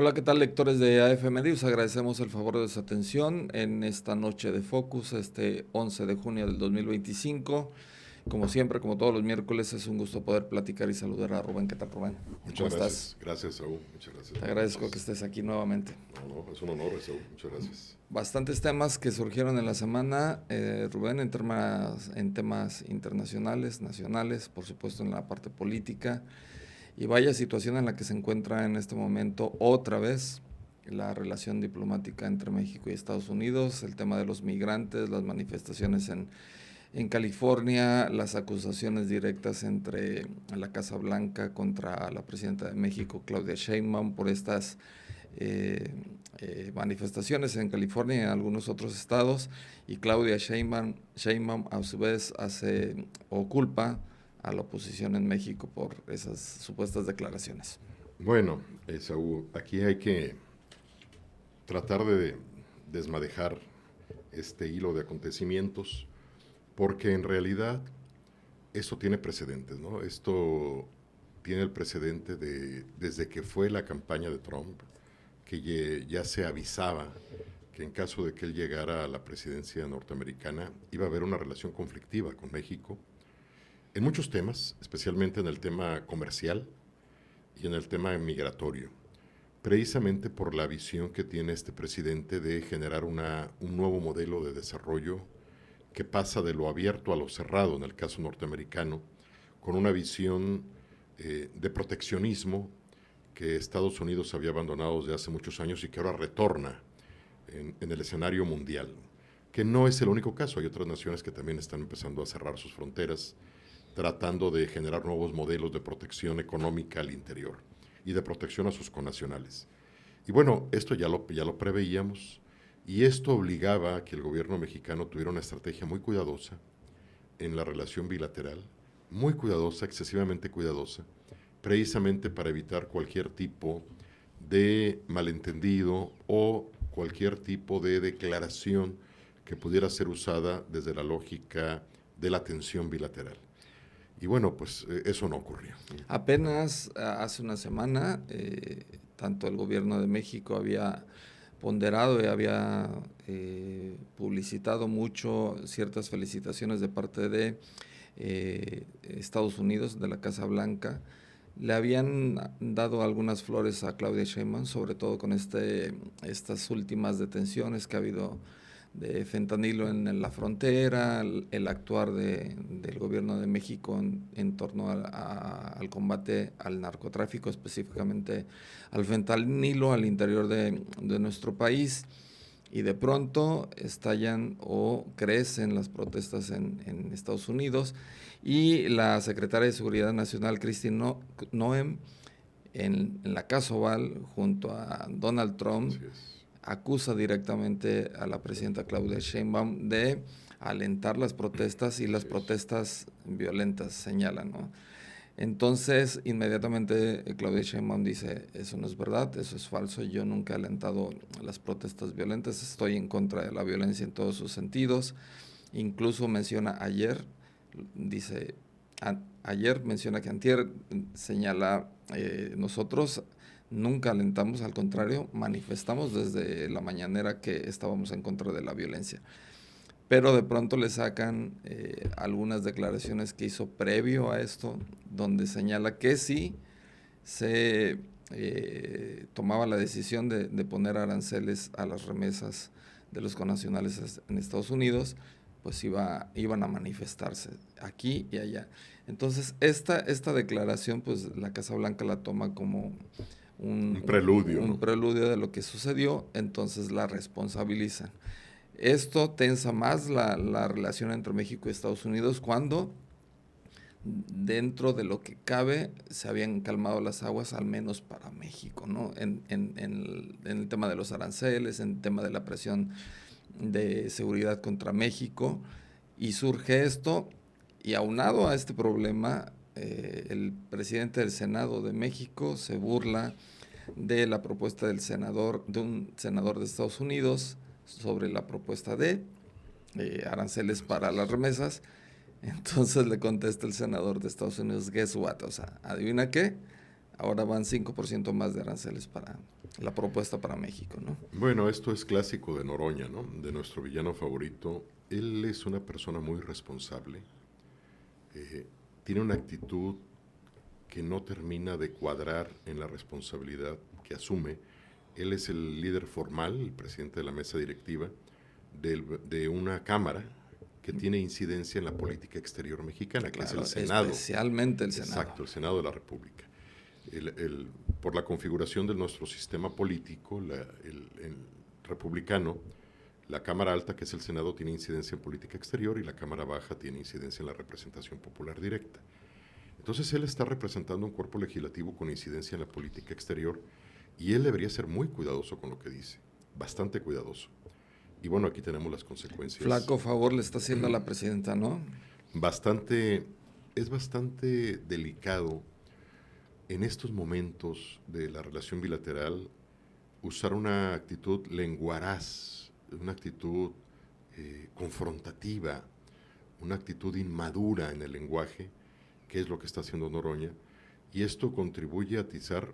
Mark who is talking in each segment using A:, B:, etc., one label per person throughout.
A: Hola, ¿qué tal, lectores de AFM News? Agradecemos el favor de su atención en esta noche de Focus, este 11 de junio del 2025. Como siempre, como todos los miércoles, es un gusto poder platicar y saludar a Rubén. ¿Qué tal, Rubén? ¿Cómo
B: Muchas
A: estás?
B: gracias, gracias Saúl, muchas gracias,
A: Te
B: buenas
A: agradezco que
B: noches.
A: estés aquí nuevamente.
B: No, es un honor Saúl, muchas gracias.
A: Bastantes temas que surgieron en la semana, Rubén, en temas internacionales, nacionales, por supuesto en la parte política. Y vaya situación en la que se encuentra en este momento otra vez la relación diplomática entre México y Estados Unidos, el tema de los migrantes, las manifestaciones en California, las acusaciones directas entre la Casa Blanca contra la presidenta de México, Claudia Sheinbaum, por estas manifestaciones en California y en algunos otros estados, y Claudia Sheinbaum a su vez hace o culpa a la oposición en México por esas supuestas declaraciones.
B: Bueno, Saúl, aquí hay que tratar de desmadejar este hilo de acontecimientos, porque en realidad esto tiene precedentes, ¿no? Esto tiene el precedente de desde que fue la campaña de Trump, que ya se avisaba que en caso de que él llegara a la presidencia norteamericana iba a haber una relación conflictiva con México en muchos temas, especialmente en el tema comercial y en el tema migratorio, precisamente por la visión que tiene este presidente de generar un nuevo modelo de desarrollo que pasa de lo abierto a lo cerrado en el caso norteamericano, con una visión de proteccionismo que Estados Unidos había abandonado desde hace muchos años y que ahora retorna en el escenario mundial, que no es el único caso, hay otras naciones que también están empezando a cerrar sus fronteras, tratando de generar nuevos modelos de protección económica al interior y de protección a sus connacionales. Y bueno, esto ya lo preveíamos y esto obligaba a que el gobierno mexicano tuviera una estrategia muy cuidadosa en la relación bilateral, muy cuidadosa, excesivamente cuidadosa, precisamente para evitar cualquier tipo de malentendido o cualquier tipo de declaración que pudiera ser usada desde la lógica de la tensión bilateral. Y bueno, pues eso no ocurrió.
A: Apenas hace una semana, tanto el gobierno de México había ponderado y había publicitado mucho ciertas felicitaciones de parte de Estados Unidos, de la Casa Blanca. Le habían dado algunas flores a Claudia Sheinbaum, sobre todo con estas últimas detenciones que ha habido de fentanilo en la frontera, el actuar del gobierno de México en torno al combate al narcotráfico, específicamente al fentanilo al interior de nuestro país. Y de pronto estallan o crecen las protestas en Estados Unidos, y la secretaria de Seguridad Nacional, Christine Noem, en la Casa Oval, junto a Donald Trump,
B: Así es.
A: acusa directamente a la presidenta Claudia Sheinbaum de alentar las protestas, y las
B: Así es.
A: protestas violentas, señalan, ¿no? Entonces, inmediatamente Claudia Sheinbaum dice, eso no es verdad, eso es falso, yo nunca he alentado las protestas violentas, estoy en contra de la violencia en todos sus sentidos. Incluso menciona ayer, dice, ayer menciona que antier, señala, nosotros nunca alentamos, al contrario, manifestamos desde la mañanera que estábamos en contra de la violencia. Pero de pronto le sacan algunas declaraciones que hizo previo a esto, donde señala que si se tomaba la decisión de poner aranceles a las remesas de los connacionales en Estados Unidos, pues iban a manifestarse aquí y allá. Entonces, esta declaración, pues la Casa Blanca la toma como
B: Un preludio,
A: un
B: ¿no?
A: preludio de lo que sucedió, entonces la responsabilizan. Esto tensa más la relación entre México y Estados Unidos cuando, dentro de lo que cabe, se habían calmado las aguas, al menos para México, ¿no? En el tema de los aranceles, en el tema de la presión de seguridad contra México, y surge esto, y aunado a este problema, el presidente del Senado de México se burla de la propuesta de un senador de Estados Unidos, sobre la propuesta de aranceles
B: Así
A: para las
B: es.
A: remesas. Entonces le contesta el senador de Estados Unidos, guess what, o sea, adivina qué, ahora van 5% más de aranceles para la propuesta para México, ¿no?
B: Bueno, esto es clásico de Noroña, ¿no? De nuestro villano favorito. Él es una persona muy responsable, eh, tiene una actitud que no termina de cuadrar en la responsabilidad que asume. Él es el líder formal, el presidente de la mesa directiva de una Cámara que tiene incidencia en la política exterior mexicana, que es
A: Claro,
B: el Senado.
A: especialmente el Senado.
B: Exacto, el Senado de la República. Por la configuración de nuestro sistema político, el republicano, la Cámara Alta, que es el Senado, tiene incidencia en política exterior y la Cámara Baja tiene incidencia en la representación popular directa. Entonces él está representando un cuerpo legislativo con incidencia en la política exterior y él debería ser muy cuidadoso con lo que dice, bastante cuidadoso. Y bueno, aquí tenemos las consecuencias.
A: Flaco favor le está haciendo a la presidenta, ¿no?
B: Es bastante delicado en estos momentos de la relación bilateral usar una actitud lenguaraz, una actitud confrontativa, una actitud inmadura en el lenguaje, que es lo que está haciendo Noroña, y esto contribuye a atizar,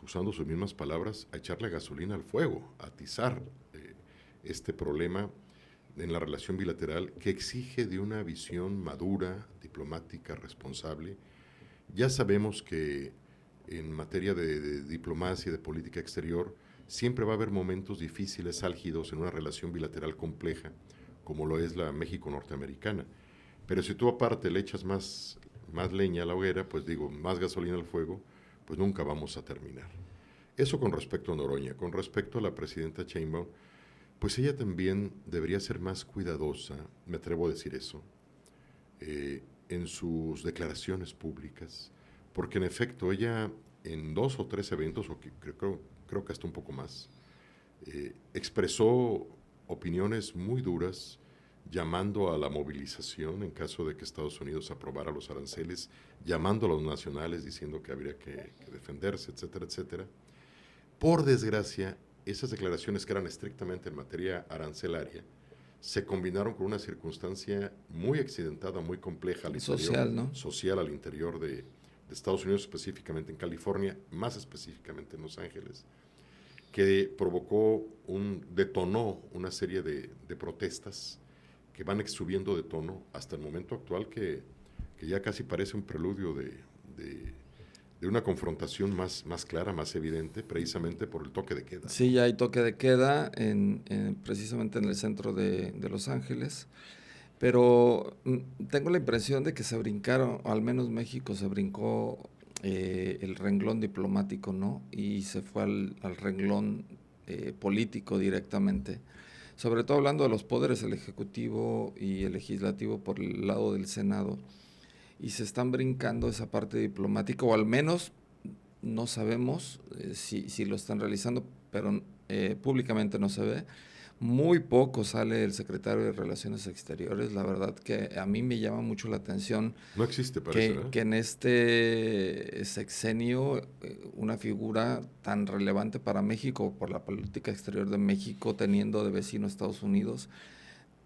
B: usando sus mismas palabras, a echarle gasolina al fuego, a atizar este problema en la relación bilateral que exige de una visión madura, diplomática, responsable. Ya sabemos que en materia de diplomacia y de política exterior siempre va a haber momentos difíciles, álgidos en una relación bilateral compleja, como lo es la México-norteamericana. Pero si tú aparte le echas más leña a la hoguera, pues digo, más gasolina al fuego, pues nunca vamos a terminar. Eso con respecto a Noroña. Con respecto a la presidenta Sheinbaum, pues ella también debería ser más cuidadosa, me atrevo a decir eso, en sus declaraciones públicas, porque en efecto ella en 2 o 3 eventos, o creo que hasta un poco más, expresó opiniones muy duras, llamando a la movilización en caso de que Estados Unidos aprobara los aranceles, llamando a los nacionales diciendo que habría que defenderse, etcétera, etcétera. Por desgracia, esas declaraciones que eran estrictamente en materia arancelaria se combinaron con una circunstancia muy accidentada, muy compleja al interior,
A: Social, ¿no?
B: social al interior de Estados Unidos, específicamente en California, más específicamente en Los Ángeles, que detonó una serie de protestas que van subiendo de tono hasta el momento actual que ya casi parece un preludio de una confrontación más clara, más evidente, precisamente por el toque de queda.
A: Sí, ya hay toque de queda precisamente en el centro de Los Ángeles, pero tengo la impresión de que se brincaron, o al menos México se brincó el renglón diplomático, ¿no? Y se fue al renglón político directamente. Sobre todo hablando de los poderes, el Ejecutivo y el Legislativo por el lado del Senado, y se están brincando esa parte diplomática, o al menos no sabemos si lo están realizando, pero públicamente no se ve. Muy poco sale el secretario de Relaciones Exteriores. La verdad que a mí me llama mucho la atención
B: No existe, parece, ¿no?
A: que en este sexenio una figura tan relevante para México, por la política exterior de México, teniendo de vecino Estados Unidos,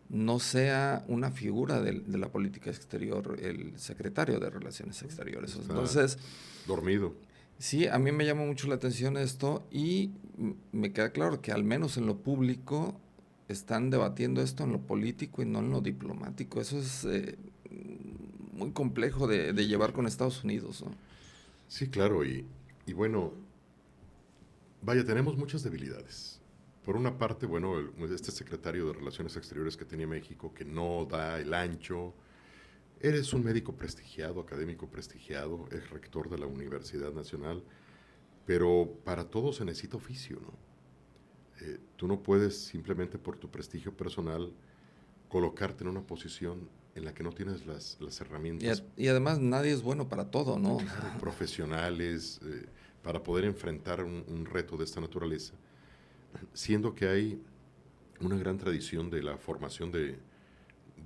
A: no sea una figura de la política exterior el secretario de Relaciones Exteriores.
B: Está
A: Entonces,
B: dormido.
A: sí, a mí me llama mucho la atención esto y me queda claro que al menos en lo público están debatiendo esto en lo político y no en lo diplomático. Eso es muy complejo de llevar con Estados Unidos, ¿no?
B: Sí, claro, y bueno, vaya, tenemos muchas debilidades. Por una parte, bueno, este secretario de Relaciones Exteriores que tenía México, que no da el ancho. Eres un médico prestigiado, académico prestigiado, es rector de la Universidad Nacional, pero para todo se necesita oficio, ¿no? Tú no puedes simplemente por tu prestigio personal colocarte en una posición en la que no tienes las herramientas.
A: Y además nadie es bueno para todo, ¿no?
B: Claro, profesionales, para poder enfrentar un reto de esta naturaleza, siendo que hay una gran tradición de la formación de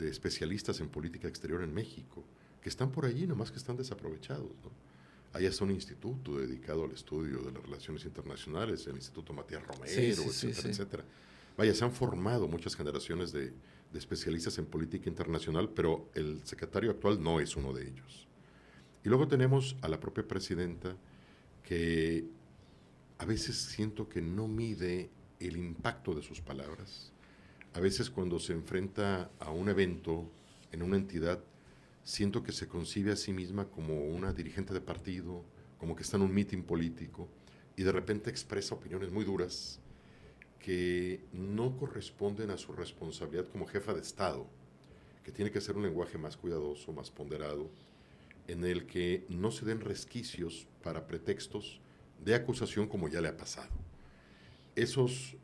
B: especialistas en política exterior en México, que están por allí, nomás que están desaprovechados, ¿no? Hay hasta un instituto dedicado al estudio de las relaciones internacionales, el Instituto Matías Romero, etcétera, etcétera. Vaya, se han formado muchas generaciones de especialistas en política internacional, pero el secretario actual no es uno de ellos. Y luego tenemos a la propia presidenta que a veces siento que no mide el impacto de sus palabras. A veces cuando se enfrenta a un evento en una entidad, siento que se concibe a sí misma como una dirigente de partido, como que está en un mitin político, y de repente expresa opiniones muy duras que no corresponden a su responsabilidad como jefa de Estado, que tiene que ser un lenguaje más cuidadoso, más ponderado, en el que no se den resquicios para pretextos de acusación como ya le ha pasado. Esos,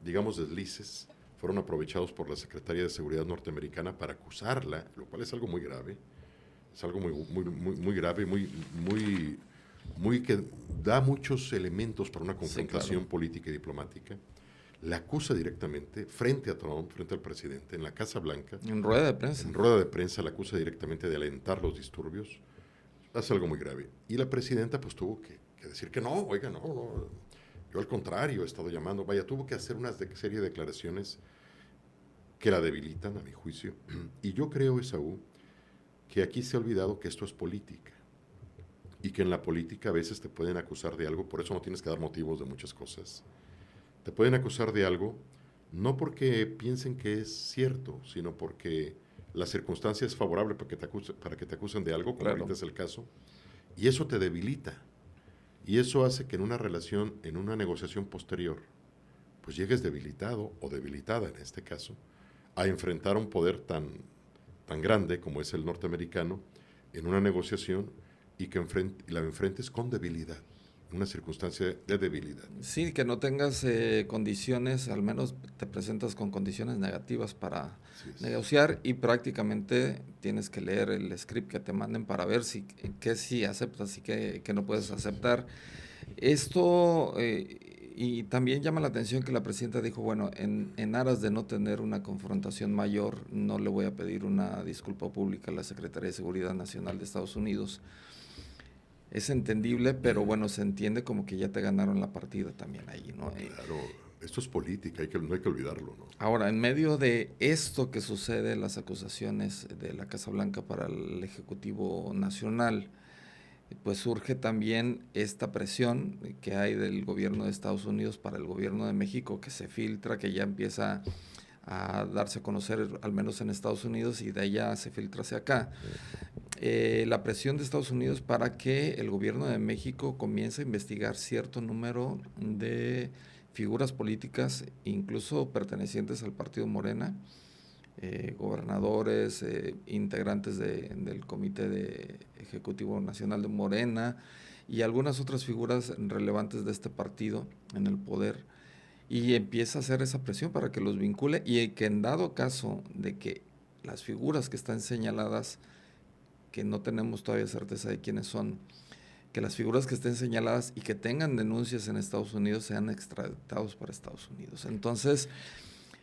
B: digamos, deslices fueron aprovechados por la Secretaría de Seguridad norteamericana para acusarla, lo cual es algo muy grave, es algo muy grave, muy que da muchos elementos para una confrontación
A: claro.
B: política y diplomática. La acusa directamente frente a Trump, frente al presidente, en la Casa Blanca.
A: En rueda de prensa.
B: En rueda de prensa la acusa directamente de alentar los disturbios. Es algo muy grave. Y la presidenta pues tuvo que decir que no, oiga, no. Yo al contrario he estado llamando. Vaya, tuvo que hacer una serie de declaraciones que la debilitan, a mi juicio. Y yo creo, Esaú, que aquí se ha olvidado que esto es política. Y que en la política a veces te pueden acusar de algo, por eso no tienes que dar motivos de muchas cosas. Te pueden acusar de algo no porque piensen que es cierto, sino porque la circunstancia es favorable para que te acusen de algo, como
A: Claro.
B: ahorita es el caso, y eso te debilita. Y eso hace que en una relación, en una negociación posterior, pues llegues debilitado o debilitada en este caso, a enfrentar un poder tan grande como es el norteamericano en una negociación y que la enfrentes con debilidad, una circunstancia de debilidad.
A: Sí, que no tengas condiciones, al menos te presentas con condiciones negativas para
B: Así es.
A: negociar y prácticamente tienes que leer el script que te manden para ver si qué sí aceptas y qué no puedes aceptar. Esto, y también llama la atención que la presidenta dijo, bueno, en aras de no tener una confrontación mayor, no le voy a pedir una disculpa pública a la Secretaría de Seguridad Nacional de Estados Unidos. Es entendible, pero bueno, se entiende como que ya te ganaron la partida también ahí, ¿no?
B: Claro, esto es política, no hay que olvidarlo, ¿no?
A: Ahora, en medio de esto que sucede, las acusaciones de la Casa Blanca para el Ejecutivo Nacional, pues surge también esta presión que hay del gobierno de Estados Unidos para el gobierno de México, que se filtra, que ya empieza a darse a conocer, al menos en Estados Unidos, y de allá se filtra hacia acá. La presión de Estados Unidos para que el gobierno de México comience a investigar cierto número de figuras políticas, incluso pertenecientes al partido Morena, gobernadores, integrantes del Comité Ejecutivo Nacional de Morena y algunas otras figuras relevantes de este partido en el poder, y empieza a hacer esa presión para que los vincule y que en dado caso de que las figuras que están señaladas, que no tenemos todavía certeza de quiénes son, que las figuras que estén señaladas y que tengan denuncias en Estados Unidos sean extraditados para Estados Unidos. Entonces,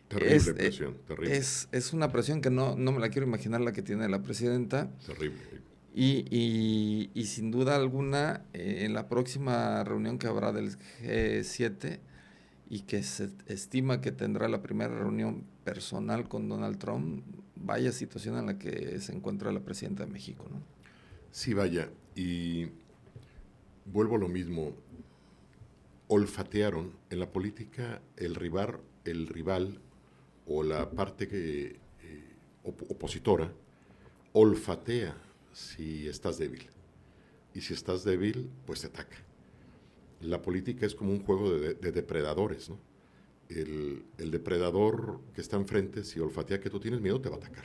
B: Terrible presión, terrible.
A: es una presión que no me la quiero imaginar la que tiene la presidenta.
B: Terrible.
A: Y sin duda alguna, en la próxima reunión que habrá del G7 y que se estima que tendrá la primera reunión personal con Donald Trump, vaya situación en la que se encuentra la presidenta de México, ¿no?
B: Sí, vaya, y vuelvo a lo mismo. Olfatearon en la política el rival o la parte opositora olfatea si estás débil. Y si estás débil, pues te ataca. La política es como un juego de depredadores, ¿no? El depredador que está enfrente, si olfatea que tú tienes miedo, te va a atacar.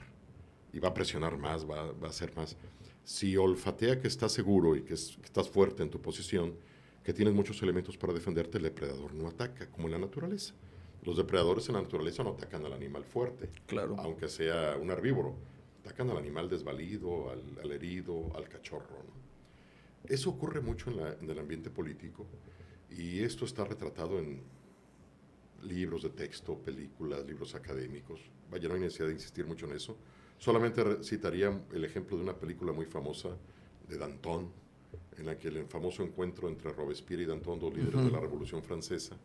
B: Y va a presionar más, va a hacer más. Si olfatea que estás seguro y que estás fuerte en tu posición, que tienes muchos elementos para defenderte, el depredador no ataca, como en la naturaleza. Los depredadores en la naturaleza no atacan al animal fuerte,
A: Claro.
B: aunque sea un herbívoro. Atacan al animal desvalido, al herido, al cachorro, ¿no? Eso ocurre mucho en el ambiente político y esto está retratado en libros de texto, películas, libros académicos. Vaya, no hay necesidad de insistir mucho en eso. Solamente citaría el ejemplo de una película muy famosa de Danton, en la que el famoso encuentro entre Robespierre y Danton, dos líderes de la Revolución Francesa,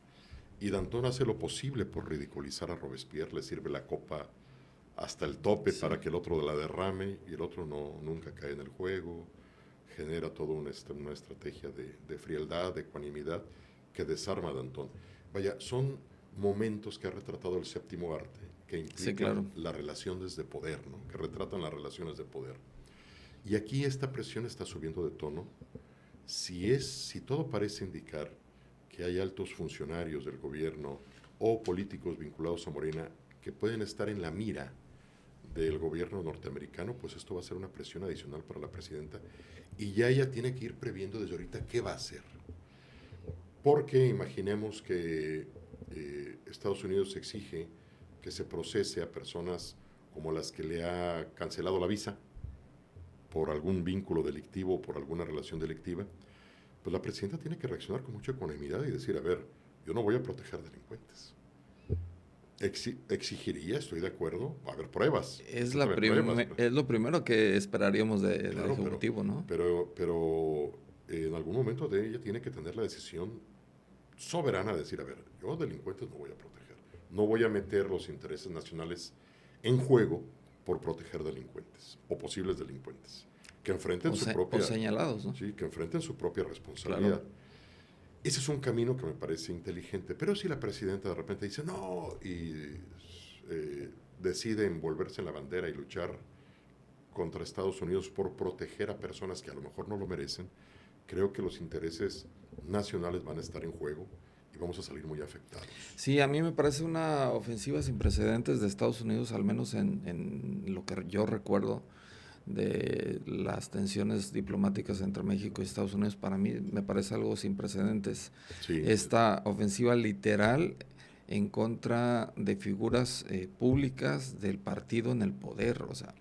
B: y Danton hace lo posible por ridiculizar a Robespierre, le sirve la copa hasta el tope para que el otro la derrame y el otro nunca cae en el juego. genera toda una estrategia de frialdad, de ecuanimidad, que desarma a Danton. Vaya, son momentos que ha retratado el séptimo arte, que
A: Sí,
B: implican
A: claro.
B: las relaciones de poder, ¿no? Que retratan las relaciones de poder. Y aquí esta presión está subiendo de tono. Si todo parece indicar que hay altos funcionarios del gobierno o políticos vinculados a Morena que pueden estar en la mira del gobierno norteamericano, pues esto va a ser una presión adicional para la presidenta y ya ella tiene que ir previendo desde ahorita qué va a hacer. Porque imaginemos que Estados Unidos exige que se procese a personas como las que le ha cancelado la visa por algún vínculo delictivo o por alguna relación delictiva, pues la presidenta tiene que reaccionar con mucha ecuanimidad y decir, a ver, yo no voy a proteger delincuentes. Exigiría, estoy de acuerdo, va a haber pruebas. Preséntame pruebas.
A: Es lo primero que esperaríamos del
B: Claro,
A: Ejecutivo, ¿no?
B: pero en algún momento de ella tiene que tener la decisión soberana de decir, a ver, yo delincuentes no voy a proteger. No voy a meter los intereses nacionales en juego por proteger delincuentes o posibles delincuentes. Que enfrenten su propia...
A: O señalados, ¿no?
B: Sí, que enfrenten su propia responsabilidad.
A: Claro.
B: Ese es un camino que me parece inteligente. Pero si la presidenta de repente dice no y decide envolverse en la bandera y luchar contra Estados Unidos por proteger a personas que a lo mejor no lo merecen, creo que los intereses nacionales van a estar en juego y vamos a salir muy afectados.
A: Sí, a mí me parece una ofensiva sin precedentes de Estados Unidos, al menos en lo que yo recuerdo de las tensiones diplomáticas entre México y Estados Unidos. Para mí me parece algo sin precedentes.
B: Sí,
A: Esta ofensiva literal en contra de figuras públicas del partido en el poder, o sea,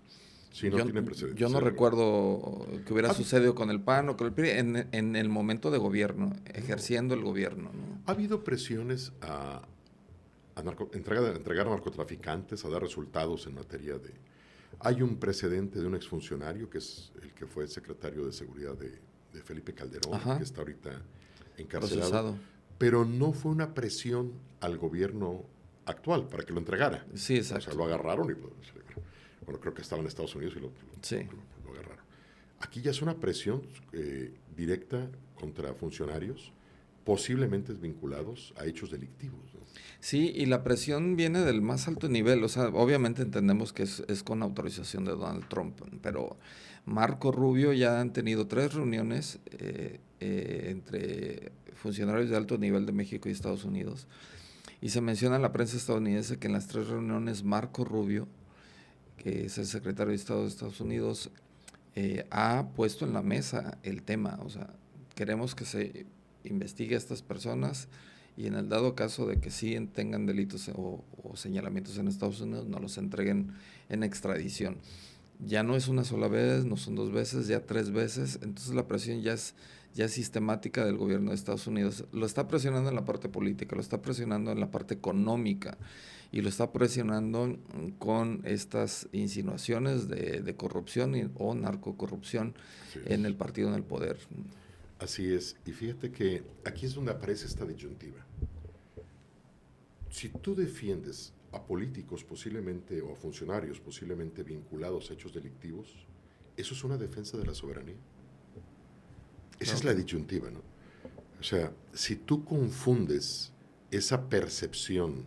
B: sí, no tiene precedentes.
A: yo no recuerdo que hubiera
B: Ha,
A: sucedido con el PAN o con el PRI en el momento de gobierno, ejerciendo el gobierno, ¿no?
B: ha habido presiones a entregar a narcotraficantes, a dar resultados en materia de... Hay un precedente de un exfuncionario, que es el que fue secretario de Seguridad de Felipe Calderón,
A: Ajá.
B: que está ahorita encarcelado,
A: Procesado.
B: pero no fue una presión al gobierno actual para que lo entregara.
A: Sí,
B: O sea,
A: exacto.
B: lo agarraron y pues, bueno, creo que estaba en Estados Unidos y
A: Sí.
B: lo agarraron. Aquí ya es una presión directa contra funcionarios posiblemente vinculados a hechos delictivos, ¿no?
A: Sí, y la presión viene del más alto nivel, o sea, obviamente entendemos que es con autorización de Donald Trump, pero Marco Rubio ya han tenido 3 reuniones entre funcionarios de alto nivel de México y Estados Unidos, y se menciona en la prensa estadounidense que en las 3 reuniones Marco Rubio, que es el secretario de Estado de Estados Unidos, ha puesto en la mesa el tema, o sea, queremos que se investigue a estas personas y en el dado caso de que sí tengan delitos o señalamientos en Estados Unidos, no los entreguen en extradición. Ya no es una sola vez, no son 2 veces, ya 3 veces, entonces la presión ya es sistemática del gobierno de Estados Unidos. Lo está presionando en la parte política, lo está presionando en la parte económica y lo está presionando con estas insinuaciones de corrupción o narcocorrupción en el partido en el poder.
B: Así es. Y fíjate que aquí es donde aparece esta disyuntiva. Si tú defiendes a políticos posiblemente o a funcionarios posiblemente vinculados a hechos delictivos, ¿eso es una defensa de la soberanía? Esa es la disyuntiva, ¿no? O sea, si tú confundes esa percepción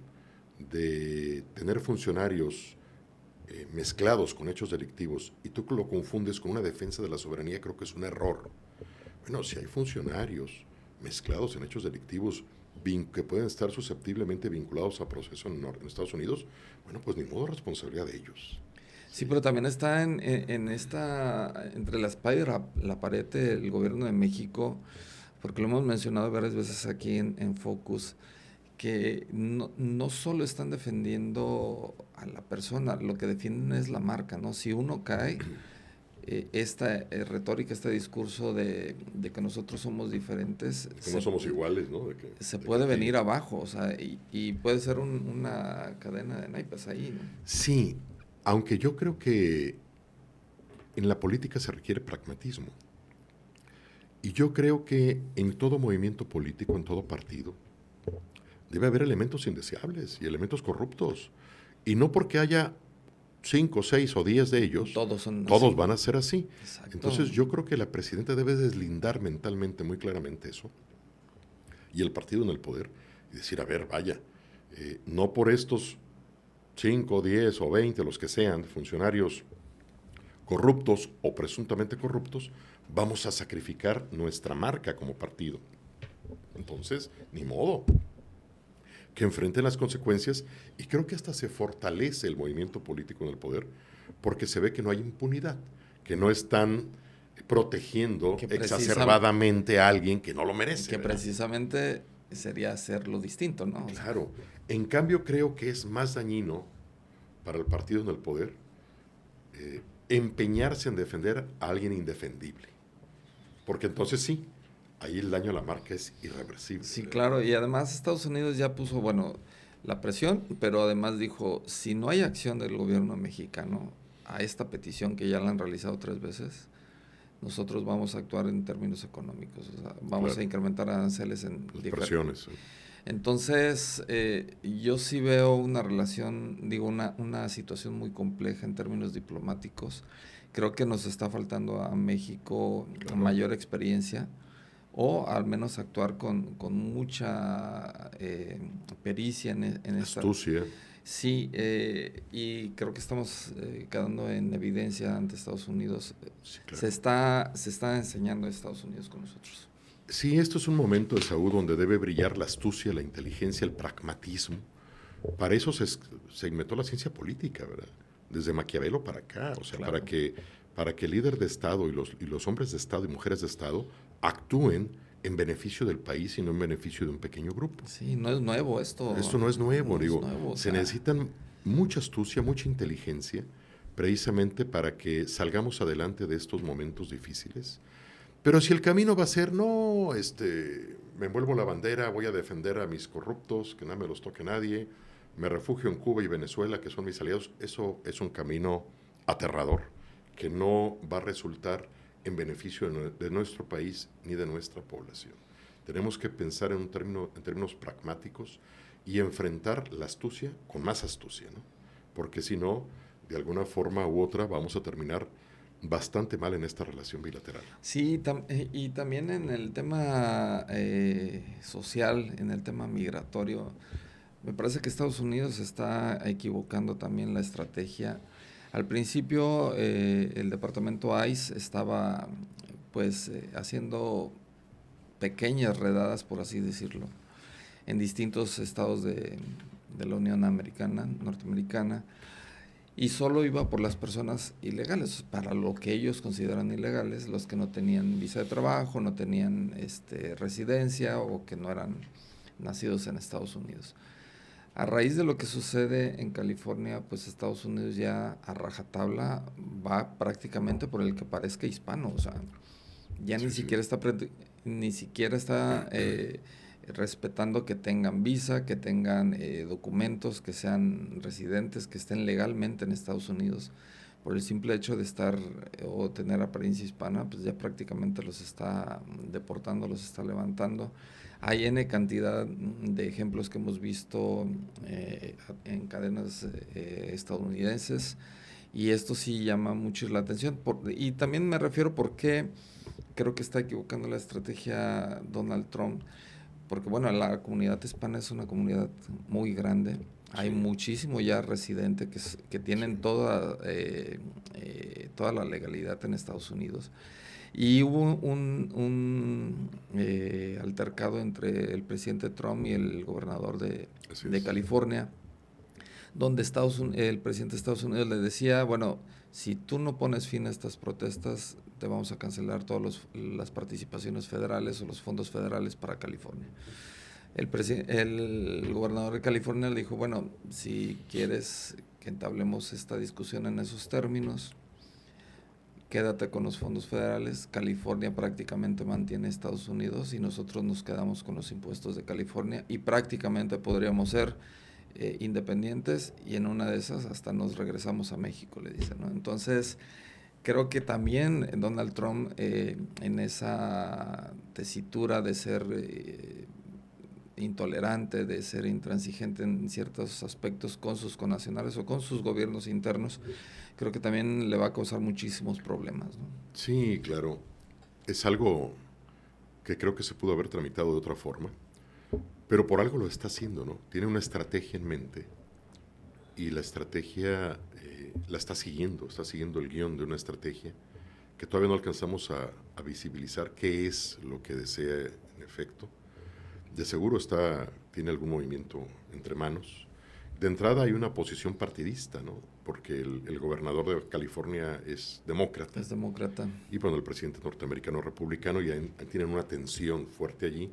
B: de tener funcionarios mezclados con hechos delictivos y tú lo confundes con una defensa de la soberanía, creo que es un error. Bueno, si hay funcionarios mezclados en hechos delictivos que pueden estar susceptiblemente vinculados a procesos en Estados Unidos, bueno, pues ni modo, responsabilidad de ellos.
A: Sí, pero también está entre la espada y la pared del gobierno de México, porque lo hemos mencionado varias veces aquí en Focus, que no solo están defendiendo a la persona, lo que defienden es la marca, ¿no? Si uno cae, esta retórica, este discurso de que nosotros somos diferentes,
B: Que no somos iguales, ¿no?
A: se puede venir abajo, o sea, y puede ser una cadena de naipes ahí, ¿no?
B: Sí, aunque yo creo que en la política se requiere pragmatismo. Y yo creo que en todo movimiento político, en todo partido, debe haber elementos indeseables y elementos corruptos. Y no porque haya 5, 6 o 10 de ellos,
A: todos
B: todos van a ser así.
A: Exacto.
B: Entonces yo creo que la presidenta debe deslindar mentalmente muy claramente eso, y el partido en el poder, y decir, a ver, vaya, no por estos 5, 10 o 20, los que sean, funcionarios corruptos o presuntamente corruptos, vamos a sacrificar nuestra marca como partido. Entonces, ni modo, que enfrenten las consecuencias, y creo que hasta se fortalece el movimiento político en el poder, porque se ve que no hay impunidad, que no están protegiendo exacerbadamente a alguien que no lo merece.
A: Que
B: ¿verdad?
A: Precisamente sería hacerlo distinto, ¿no?
B: Claro. En cambio, creo que es más dañino para el partido en el poder empeñarse en defender a alguien indefendible. Porque entonces sí, ahí el daño a la marca es irreversible.
A: Sí, claro, y además Estados Unidos ya puso, bueno, la presión, pero además dijo, si no hay acción del gobierno mexicano a esta petición que ya la han realizado 3 veces, nosotros vamos a actuar en términos económicos, o sea, vamos a incrementar aranceles en
B: presiones.
A: Entonces, yo sí veo una relación, digo, una situación muy compleja en términos diplomáticos. Creo que nos está faltando a México mayor experiencia, o al menos actuar con mucha pericia en esta...
B: Astucia.
A: Sí, y creo que estamos quedando en evidencia ante Estados Unidos.
B: Sí, claro.
A: Se está enseñando a Estados Unidos con nosotros.
B: Sí, esto es un momento, Esaú, donde debe brillar la astucia, la inteligencia, el pragmatismo. Para eso se inventó la ciencia política, ¿verdad? Desde Maquiavelo para acá, o sea,
A: Claro.
B: para que el líder de Estado y los hombres de Estado y mujeres de Estado actúen en beneficio del país y no en beneficio de un pequeño grupo.
A: Sí, no es nuevo esto.
B: Esto no es nuevo,
A: no
B: digo,
A: es nuevo,
B: se necesitan mucha astucia, mucha inteligencia, precisamente para que salgamos adelante de estos momentos difíciles. Pero si el camino va a ser, no, me envuelvo la bandera, voy a defender a mis corruptos, que no me los toque nadie, me refugio en Cuba y Venezuela, que son mis aliados, eso es un camino aterrador, que no va a resultar en beneficio de nuestro país ni de nuestra población. Tenemos que pensar en términos pragmáticos y enfrentar la astucia con más astucia, ¿no? Porque si no, de alguna forma u otra vamos a terminar bastante mal en esta relación bilateral.
A: Sí, y también en el tema social, en el tema migratorio, me parece que Estados Unidos está equivocando también la estrategia. Al principio el departamento ICE estaba pues haciendo pequeñas redadas, por así decirlo, en distintos estados de la Unión Norteamericana, y solo iba por las personas ilegales, para lo que ellos consideran ilegales, los que no tenían visa de trabajo, no tenían residencia o que no eran nacidos en Estados Unidos. A raíz de lo que sucede en California, pues Estados Unidos ya a rajatabla va prácticamente por el que parezca hispano, o sea, ya ni siquiera está respetando que tengan visa, que tengan documentos, que sean residentes, que estén legalmente en Estados Unidos. Por el simple hecho de estar o tener apariencia hispana, pues ya prácticamente los está deportando, los está levantando. Hay N cantidad de ejemplos que hemos visto en cadenas estadounidenses, y esto sí llama mucho la atención. Y también me refiero porque creo que está equivocando la estrategia Donald Trump, porque bueno, la comunidad hispana es una comunidad muy grande. Hay muchísimo ya residente que tienen toda la legalidad en Estados Unidos. Y hubo un altercado entre el presidente Trump y el gobernador de California, donde el presidente de Estados Unidos le decía, bueno, si tú no pones fin a estas protestas, te vamos a cancelar todas las participaciones federales o los fondos federales para California. El gobernador de California le dijo, bueno, si quieres que entablemos esta discusión en esos términos, quédate con los fondos federales. California prácticamente mantiene a Estados Unidos y nosotros nos quedamos con los impuestos de California, y prácticamente podríamos ser independientes, y en una de esas hasta nos regresamos a México, le dicen, ¿no? Entonces, creo que también Donald Trump en esa tesitura de ser intolerante, de ser intransigente en ciertos aspectos con sus connacionales o con sus gobiernos internos, creo que también le va a causar muchísimos problemas, ¿no?
B: Sí, claro. Es algo que creo que se pudo haber tramitado de otra forma, pero por algo lo está haciendo, ¿no? Tiene una estrategia en mente y la estrategia la está siguiendo el guión de una estrategia que todavía no alcanzamos a visibilizar qué es lo que desea en efecto. De seguro tiene algún movimiento entre manos. De entrada hay una posición partidista, ¿no? Porque el gobernador de California es demócrata.
A: Es demócrata.
B: Y bueno, el presidente norteamericano republicano ya tienen una tensión fuerte allí.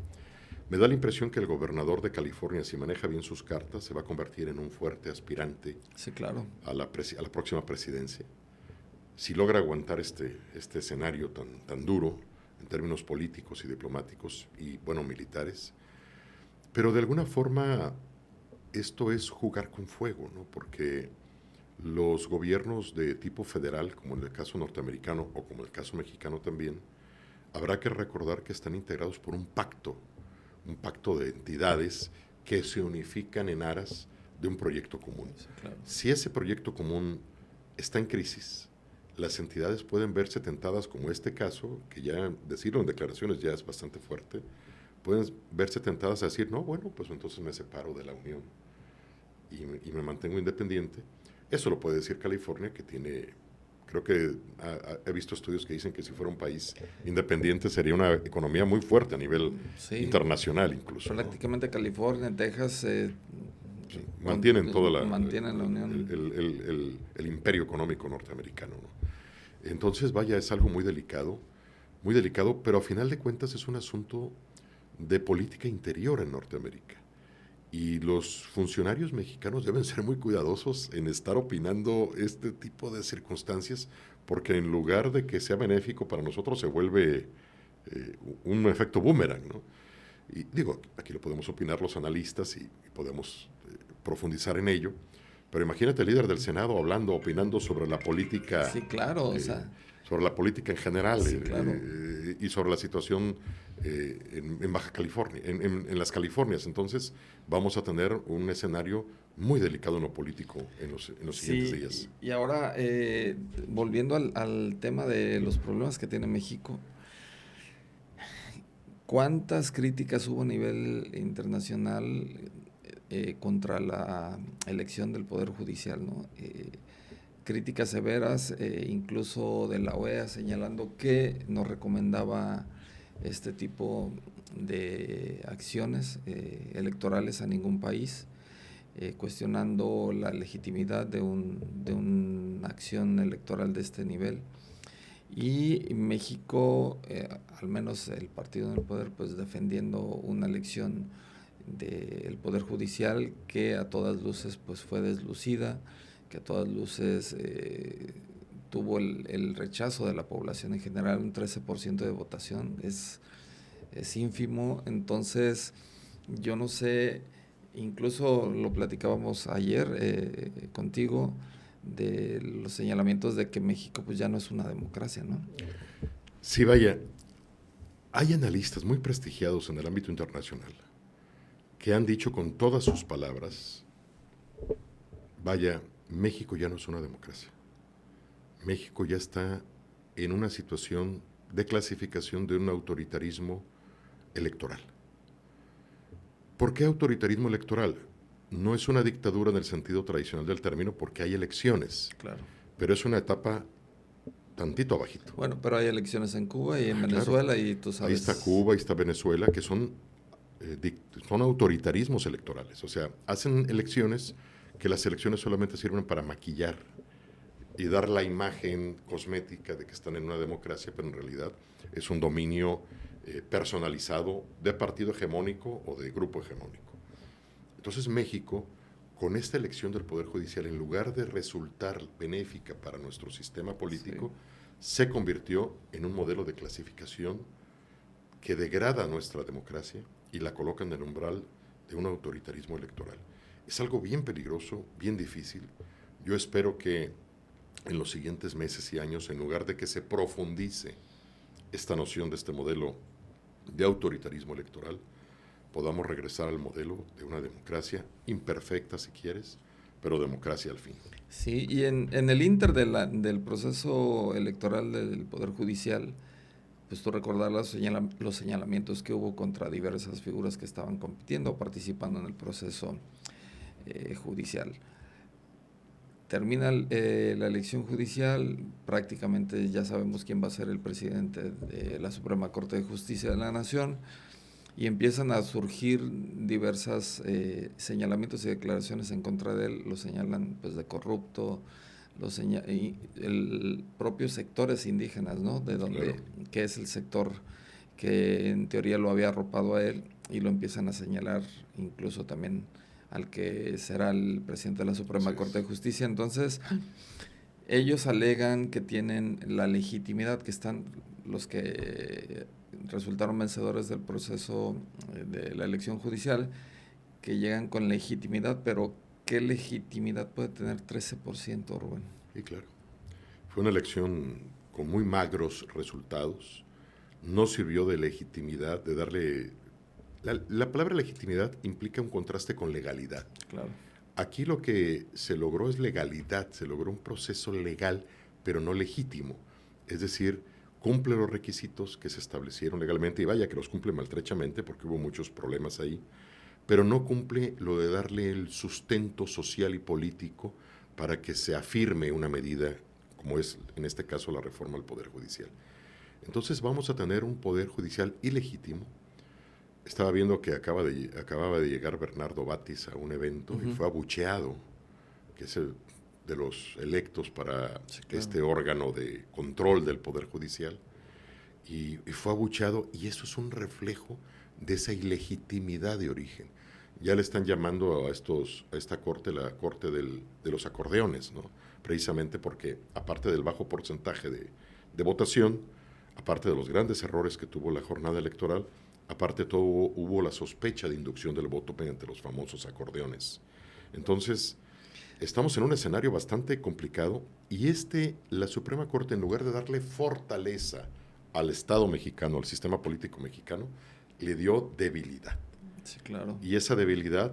B: Me da la impresión que el gobernador de California, si maneja bien sus cartas, se va a convertir en un fuerte aspirante,
A: sí, claro,
B: a la próxima presidencia. Si logra aguantar este escenario tan duro en términos políticos y diplomáticos y, bueno, militares. Pero de alguna forma esto es jugar con fuego, ¿no? Porque los gobiernos de tipo federal, como en el caso norteamericano o como el caso mexicano también, habrá que recordar que están integrados por un pacto de entidades que se unifican en aras de un proyecto común.
A: sí, claro.
B: Si ese proyecto común está en crisis, las entidades pueden verse tentadas, como este caso, que ya decirlo en declaraciones ya es bastante fuerte, pueden verse tentadas a decir, no, bueno, pues entonces me separo de la Unión y me mantengo independiente. Eso lo puede decir California, que tiene, creo que he visto estudios que dicen que si fuera un país independiente sería una economía muy fuerte a nivel internacional incluso.
A: Prácticamente, ¿no? California, Texas,
B: mantienen
A: mantienen la Unión.
B: El imperio económico norteamericano, ¿no? Entonces, vaya, es algo muy delicado, pero a final de cuentas es un asunto de política interior en Norteamérica. Y los funcionarios mexicanos deben ser muy cuidadosos en estar opinando este tipo de circunstancias, porque en lugar de que sea benéfico para nosotros, se vuelve un efecto boomerang, ¿no? Y digo, aquí lo podemos opinar los analistas y podemos profundizar en ello, pero imagínate el líder del Senado opinando sobre la política.
A: Sí, claro, o sea,
B: sobre la política en general,
A: sí, claro.
B: Y sobre la situación en Baja California, en las Californias. Entonces vamos a tener un escenario muy delicado en lo político en los siguientes días.
A: Y ahora, volviendo al tema de los problemas que tiene México, ¿cuántas críticas hubo a nivel internacional contra la elección del Poder Judicial, ¿no? Críticas severas, incluso de la OEA, señalando que no recomendaba este tipo de acciones electorales a ningún país, cuestionando la legitimidad de una acción electoral de este nivel. Y México, al menos el partido en el poder, pues defendiendo una elección del Poder Judicial que a todas luces pues fue deslucida, que a todas luces tuvo el rechazo de la población en general, un 13% de votación, es ínfimo. Entonces, yo no sé, incluso lo platicábamos ayer contigo, de los señalamientos de que México pues ya no es una democracia, ¿no?
B: Sí, vaya, hay analistas muy prestigiados en el ámbito internacional que han dicho con todas sus palabras, vaya, México ya no es una democracia. México ya está en una situación de clasificación de un autoritarismo electoral. ¿Por qué autoritarismo electoral? No es una dictadura en el sentido tradicional del término porque hay elecciones.
A: Claro.
B: Pero es una etapa tantito abajito.
A: Bueno, pero hay elecciones en Cuba y en Venezuela, claro. Y tú sabes.
B: Ahí está Cuba, ahí está Venezuela, que son autoritarismos electorales. O sea, hacen elecciones que las elecciones solamente sirven para maquillar y dar la imagen cosmética de que están en una democracia, pero en realidad es un dominio personalizado de partido hegemónico o de grupo hegemónico. Entonces México, con esta elección del Poder Judicial, en lugar de resultar benéfica para nuestro sistema político, se convirtió en un modelo de clasificación que degrada nuestra democracia y la coloca en el umbral de un autoritarismo electoral. Es algo bien peligroso, bien difícil. Yo espero que en los siguientes meses y años, en lugar de que se profundice esta noción de este modelo de autoritarismo electoral, podamos regresar al modelo de una democracia imperfecta, si quieres, pero democracia al fin.
A: Sí, y en el inter del proceso electoral del Poder Judicial, pues tú recordar los señalamientos que hubo contra diversas figuras que estaban compitiendo o participando en el proceso judicial. Termina la elección judicial, prácticamente ya sabemos quién va a ser el presidente de la Suprema Corte de Justicia de la Nación, y empiezan a surgir diversas señalamientos y declaraciones en contra de él. Lo señalan pues de corrupto, el propios sectores indígenas, ¿no? De donde,
B: Claro.
A: que es el sector que en teoría lo había arropado a él, y lo empiezan a señalar incluso también al que será el presidente de la Suprema Corte de Justicia. Entonces, ellos alegan que tienen la legitimidad, que están los que resultaron vencedores del proceso de la elección judicial, que llegan con legitimidad, pero ¿qué legitimidad puede tener 13%, Rubén?
B: Sí, claro. Fue una elección con muy magros resultados. No sirvió de legitimidad, de darle... La palabra legitimidad implica un contraste con legalidad.
A: Claro.
B: Aquí lo que se logró es legalidad, se logró un proceso legal, pero no legítimo. Es decir, cumple los requisitos que se establecieron legalmente, y vaya que los cumple maltrechamente porque hubo muchos problemas ahí, pero no cumple lo de darle el sustento social y político para que se afirme una medida, como es en este caso la reforma al Poder Judicial. Entonces vamos a tener un Poder Judicial ilegítimo. Estaba viendo que acababa de llegar Bernardo Batis a un evento y fue abucheado, que es el de los electos para este órgano de control del Poder Judicial, y fue abucheado, y eso es un reflejo de esa ilegitimidad de origen. Ya le están llamando a esta corte la corte de los acordeones, ¿no? Precisamente porque, aparte del bajo porcentaje de votación, aparte de los grandes errores que tuvo la jornada electoral, aparte de todo hubo la sospecha de inducción del voto mediante los famosos acordeones. Entonces, estamos en un escenario bastante complicado, y la Suprema Corte, en lugar de darle fortaleza al Estado mexicano, al sistema político mexicano, le dio debilidad.
A: Sí, claro.
B: Y esa debilidad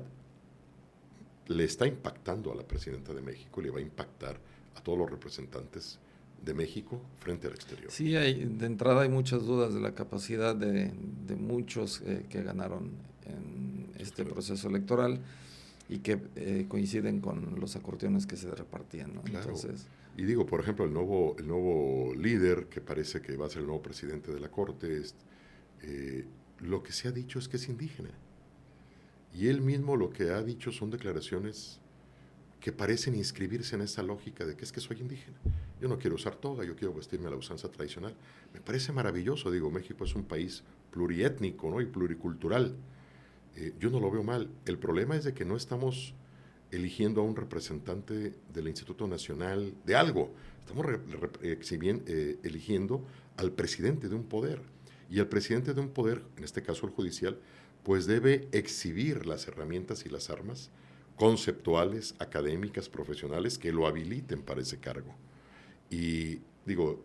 B: le está impactando a la presidenta de México y le va a impactar a todos los representantes de México frente al exterior.
A: Sí, de entrada hay muchas dudas de la capacidad de muchos que ganaron en este proceso electoral y que coinciden con los acordeones que se repartían, ¿no?
B: Claro.
A: Entonces,
B: y digo, por ejemplo, el nuevo líder, que parece que va a ser el nuevo presidente de la Corte, lo que se ha dicho es que es indígena. Y él mismo lo que ha dicho son declaraciones que parecen inscribirse en esa lógica de que es que soy indígena. Yo no quiero usar toga, yo quiero vestirme a la usanza tradicional. Me parece maravilloso. Digo, México es un país pluriétnico, ¿no? Y pluricultural. Yo no lo veo mal. El problema es de que no estamos eligiendo a un representante del Instituto Nacional de algo. Estamos eligiendo al presidente de un poder. Y el presidente de un poder, en este caso el judicial, pues debe exhibir las herramientas y las armas conceptuales, académicas, profesionales, que lo habiliten para ese cargo. Y digo,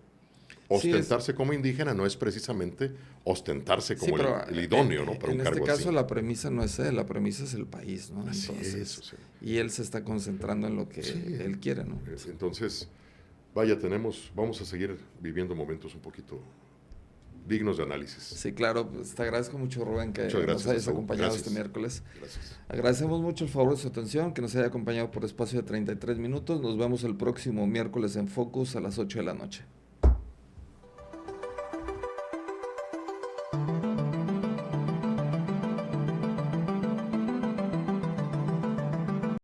B: ostentarse como indígena no es precisamente ostentarse como el idóneo, ¿no? Para un cargo así.
A: En este caso la premisa no es él, la premisa es el país, ¿no?
B: Así
A: Entonces,
B: es, o sea,
A: y él se está concentrando en lo que él quiere, ¿no?
B: Entonces, vaya, vamos a seguir viviendo momentos un poquito dignos de análisis.
A: Sí, claro, pues te agradezco mucho, Rubén, que
B: nos
A: hayas acompañado este miércoles.
B: Gracias.
A: Agradecemos mucho el favor de su atención, que nos haya acompañado por espacio de 33 minutos. Nos vemos el próximo miércoles en Focus a las 8 de la noche.